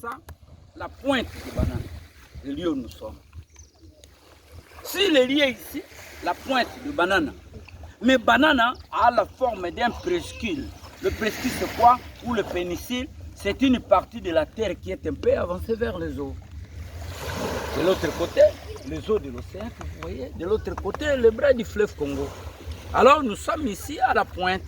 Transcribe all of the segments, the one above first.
ça la pointe de banane, le lieu où nous sommes. S'il est lié ici, la pointe de banane, mais banana a la forme d'un presqu'île. Le presqu'île, c'est quoi? Ou le péninsule, c'est une partie de la terre qui est un peu avancée vers les eaux. De l'autre côté, les eaux de l'océan que vous voyez. De l'autre côté, le bras du fleuve Congo. Alors nous sommes ici à la pointe.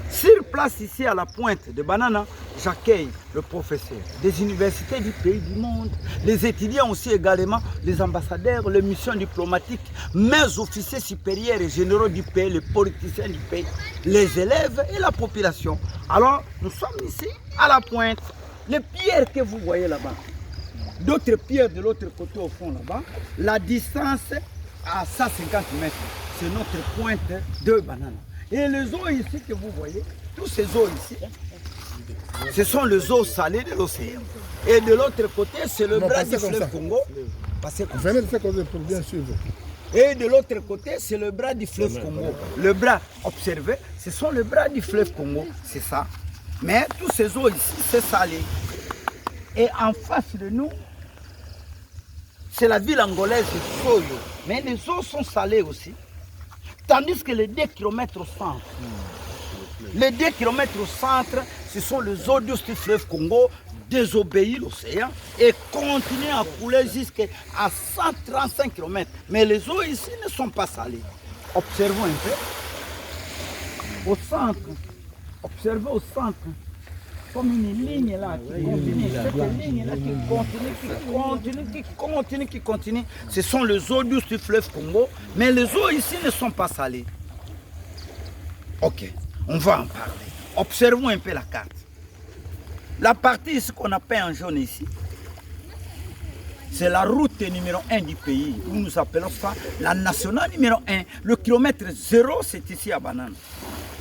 Sur place ici à la pointe de Banana, j'accueille le professeur des universités du pays du monde, les étudiants aussi également, les ambassadeurs, les missions diplomatiques, mes officiers supérieurs et généraux du pays, les politiciens du pays, les élèves et la population. Alors nous sommes ici à la pointe. Les pierres que vous voyez là-bas, d'autres pierres de l'autre côté au fond là-bas, la distance à 150 mètres, c'est notre pointe de Banana. Et les eaux ici que vous voyez, tous ces eaux ici, ce sont les eaux salées de l'océan. Et de l'autre côté, c'est le bras du fleuve Congo. Venez de faire comme ça pour bien suivre. Et de l'autre côté, c'est le bras du fleuve Congo. Le bras, observez, ce sont les bras du fleuve Congo, c'est ça. Mais tous ces eaux ici, c'est salé. Et en face de nous, c'est la ville angolaise de Soyo. Mais les eaux sont salées aussi. Tandis que les 2 km au centre, les 2 km au centre, ce sont les eaux du fleuve Congo, désobéir l'océan et continuent à couler jusqu'à 135 km. Mais les eaux ici ne sont pas salées. Observons un peu. Au centre, observez au centre, comme une ligne là qui continue, cette ligne là qui continue, ce sont les eaux du fleuve Congo, mais les eaux ici ne sont pas salées. Ok, on va en parler. Observons un peu la carte. La partie ici qu'on appelle en jaune ici, c'est la route numéro 1 du pays, où nous appelons ça la nationale numéro 1. Le kilomètre 0, c'est ici à Banana.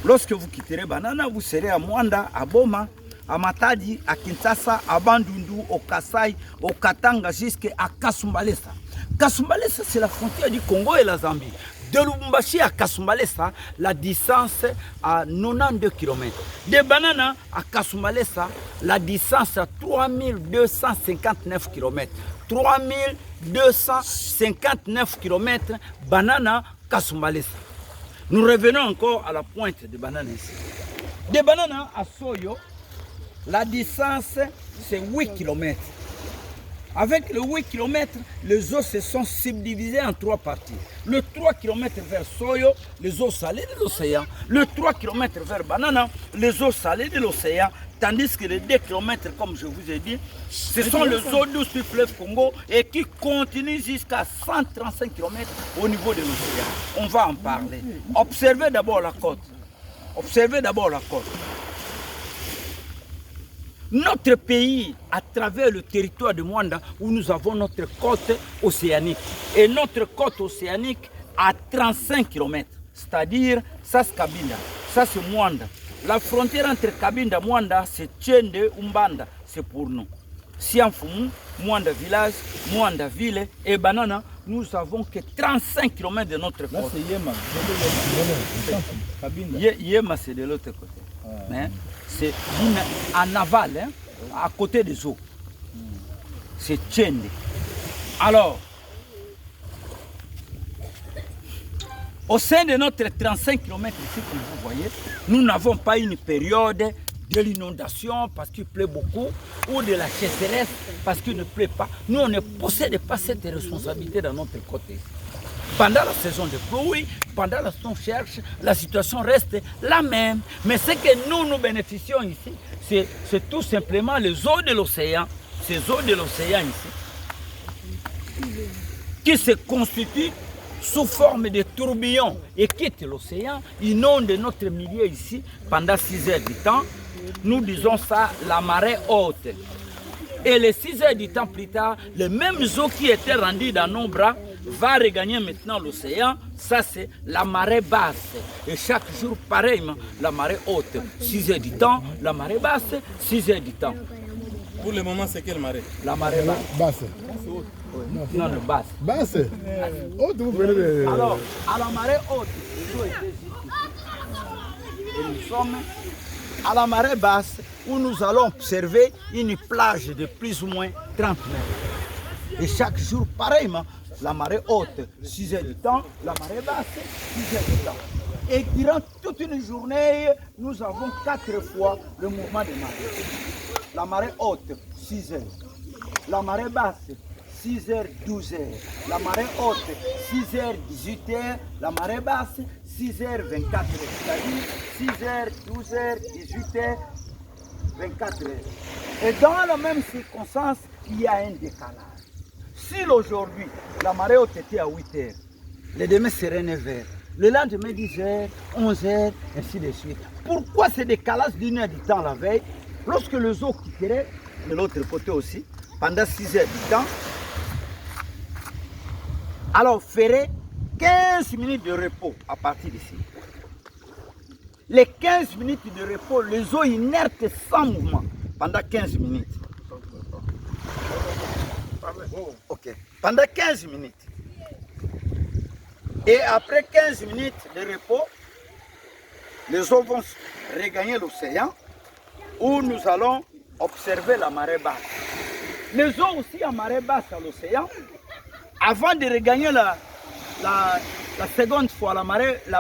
Lorsque vous quitterez Banana, vous serez à Mwanda, à Boma, à Matadi, à Kinshasa, à Bandundu, au Kasai, au Katanga, jusqu'à Kasumbalesa. Kasumbalesa, c'est la frontière du Congo et la Zambie. De Lubumbashi à Kasumbalesa, la distance à 92 km. De Banana à Kasumbalesa, la distance à 3259 km. 3259 km, Banana, Kasumbalesa. Nous revenons encore à la pointe de Banana ici. De Banana à Soyo, la distance, c'est 8 km. Avec les 8 km, les eaux se sont subdivisées en 3 parties. Le 3 km vers Soyo, les eaux salées de l'océan. Le 3 km vers Banana, les eaux salées de l'océan. Tandis que les 2 km, comme je vous ai dit, ce sont les eaux douces du fleuve Congo et qui continuent jusqu'à 135 km au niveau de l'océan. On va en parler. Observez d'abord la côte. Observez d'abord la côte. Notre pays, à travers le territoire de Mwanda, où nous avons notre côte océanique. Et notre côte océanique à 35 km. C'est-à-dire, ça c'est Kabinda, ça c'est Mwanda. La frontière entre Kabinda et Mwanda, c'est Tchende, Umbanda, c'est pour nous. Sianfumu, Mwanda village, Mwanda ville et Banana, nous avons que 35 km de notre côte. Là c'est Yema. Yema c'est de l'autre côté. Mais c'est en aval, hein, à côté des eaux. C'est Tchende. Alors, au sein de notre 35 km ici, comme vous voyez, nous n'avons pas une période de l'inondation parce qu'il pleut beaucoup ou de la sécheresse parce qu'il ne pleut pas. Nous, on ne possède pas cette responsabilité dans notre côté. Pendant la saison de pluie, pendant la saison cherche, la situation reste la même. Mais ce que nous bénéficions ici, c'est tout simplement les eaux de l'océan. Ces eaux de l'océan ici, qui se constituent sous forme de tourbillons et quittent l'océan, inondent notre milieu ici pendant 6 heures du temps. Nous disons ça la marée haute. Et les 6 heures du temps plus tard, les mêmes eaux qui étaient rendues dans nos bras va regagner maintenant l'océan. Ça c'est la marée basse. Et chaque jour pareillement, la marée haute. 6 heures du temps, la marée basse, 6 heures du temps. Pour le moment, c'est quelle marée? La marée basse. Basse. Non, le basse. Basse. Haute, vous venez de... Alors, à la marée haute, l'eau était ici. Et nous sommes à la marée basse, où nous allons observer une plage de plus ou moins 30 mètres. Et chaque jour, pareillement, la marée haute, 6 heures du temps, la marée basse, 6 heures du temps. Et durant toute une journée, nous avons 4 fois le mouvement de marée. La marée haute, 6 heures. La marée basse, 6 heures, 12 heures. La marée haute, 6 heures, 18 heures. La marée basse, 6 heures, 24 heures. C'est-à-dire 6 heures, 12 heures, 18 heures, 24 heures. Et dans la même circonstance, il y a un décalage. Si aujourd'hui, la marée haute était à 8 heures, le demain serait 9 heures. Le lendemain, 10 heures, 11 heures, ainsi de suite. Pourquoi ce décalage d'une heure du temps la veille, lorsque les eaux quitteraient de l'autre côté aussi, pendant 6 heures du temps, alors ferait 15 minutes de repos à partir d'ici. Les 15 minutes de repos, les eaux inertes sans mouvement, pendant 15 minutes. Ok, pendant 15 minutes. Et après 15 minutes de repos, les eaux vont regagner l'océan où nous allons observer la marée basse. Les eaux aussi à marée basse à l'océan, avant de regagner la seconde fois la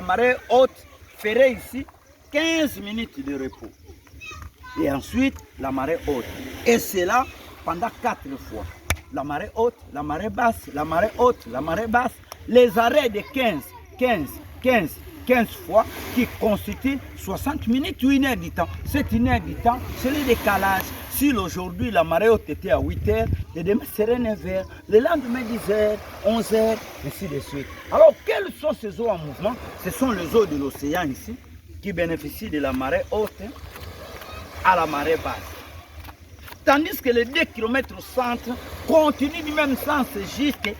marée haute, ferait ici 15 minutes de repos. Et ensuite la marée haute. Et c'est là pendant 4 fois. La marée haute, la marée basse, la marée haute, la marée basse. Les arrêts de 15 fois qui constituent 60 minutes ou 1 heure du temps. C'est 1 heure du temps, c'est le décalage. Si aujourd'hui la marée haute était à 8 heures, le demain serait 9 heures, le lendemain 10 heures, 11 heures, ainsi de suite. Alors quelles sont ces eaux en mouvement? Ce sont les eaux de l'océan ici qui bénéficient de la marée haute à la marée basse. Tandis que les 2 km au centre continuent du même sens jusqu'à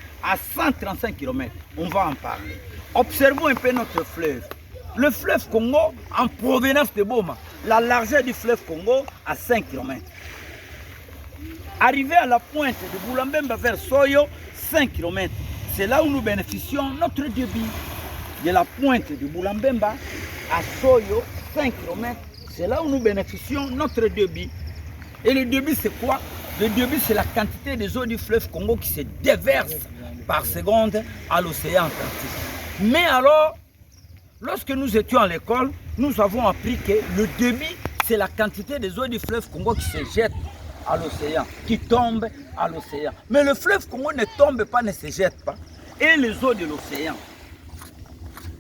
135 km. On va en parler. Observons un peu notre fleuve. Le fleuve Congo, en provenance de Boma, la largeur du fleuve Congo à 5 km. Arrivé à la pointe de Boulambemba vers Soyo, 5 km. C'est là où nous bénéficions notre débit. De la pointe de Boulambemba à Soyo, 5 km. C'est là où nous bénéficions notre débit. Et le débit, c'est quoi? Le débit, c'est la quantité des eaux du fleuve Congo qui se déverse par seconde à l'océan Atlantique. Mais alors, lorsque nous étions à l'école, nous avons appris que le débit, c'est la quantité des eaux du fleuve Congo qui se jettent à l'océan, qui tombent à l'océan. Mais le fleuve Congo ne tombe pas, ne se jette pas. Et les eaux de l'océan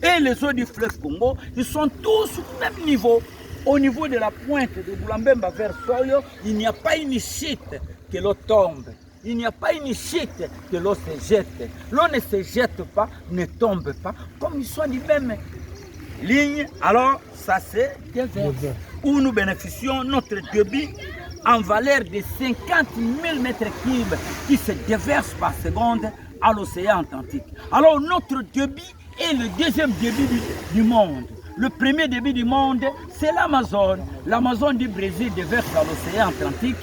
et les eaux du fleuve Congo, ils sont tous au même niveau. Au niveau de la pointe de Boulambemba vers Soyo, il n'y a pas une chute que l'eau tombe. Il n'y a pas une chute que l'eau se jette. L'eau ne se jette pas, ne tombe pas, comme ils sont du même ligne. Alors, ça c'est déverse. Où nous bénéficions notre débit en valeur de 50 000 mètres cubes qui se déversent par seconde à l'océan Atlantique. Alors, notre débit est le deuxième débit du monde. Le premier débit du monde, c'est l'Amazone. L'Amazone du Brésil déverse à l'océan Atlantique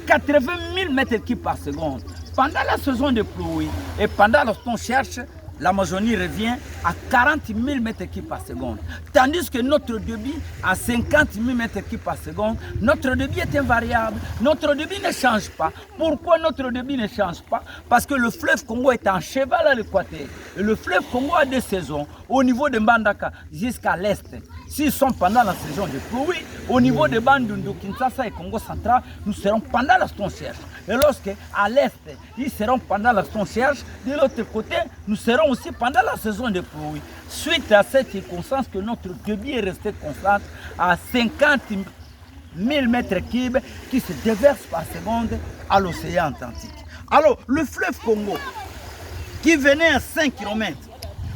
80 000 mètres cubes par seconde. Pendant la saison de pluie et pendant lorsqu'on cherche, l'Amazonie revient à 40 000 mètres cubes par seconde. Tandis que notre débit à 50 000 mètres cubes par seconde, notre débit est invariable. Notre débit ne change pas. Pourquoi notre débit ne change pas? Parce que le fleuve Congo est en cheval à l'équateur. Et le fleuve Congo a 2 saisons. Au niveau de Mbandaka jusqu'à l'est. S'ils sont pendant la saison de pluie, au niveau de Bandundu, Kinshasa et Congo central, nous serons pendant la saison cherche. Et lorsque à l'est, ils seront pendant la saison cherche, de l'autre côté, nous serons aussi pendant la saison de pluie. Suite à cette circonstance que notre débit est resté constant à 50 000 mètres cubes qui se déversent par seconde à l'océan Atlantique. Alors, le fleuve Congo, qui venait à 5 km,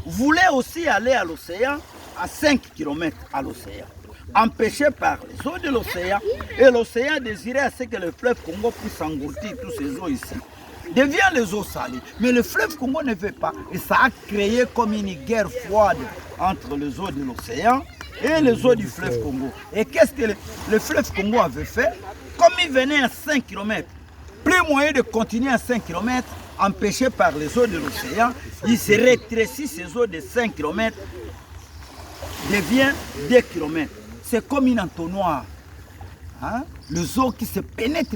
voulait aussi aller à l'océan à 5 km à l'océan, empêché par les eaux de l'océan, et l'océan désirait à ce que le fleuve Congo puisse engloutir tous ces eaux ici, devient les eaux salées. Mais le fleuve Congo ne veut pas, et ça a créé comme une guerre froide entre les eaux de l'océan et les eaux du fleuve Congo. Et qu'est-ce que le fleuve Congo avait fait? Comme il venait à 5 km, plus moyen de continuer à 5 km, empêché par les eaux de l'océan, il se rétrécit ces eaux de 5 km, devient 2 km. C'est comme une entonnoir. hein, les eaux qui se pénètrent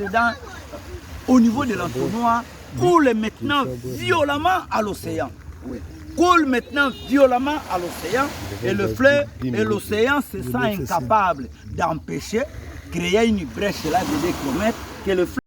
au niveau de l'entonnoir, coulent maintenant violemment à l'océan. Oui. Coule maintenant violemment à l'océan et le fleuve et l'océan se sent incapable d'empêcher, créer une brèche là de 2 km que le fleuve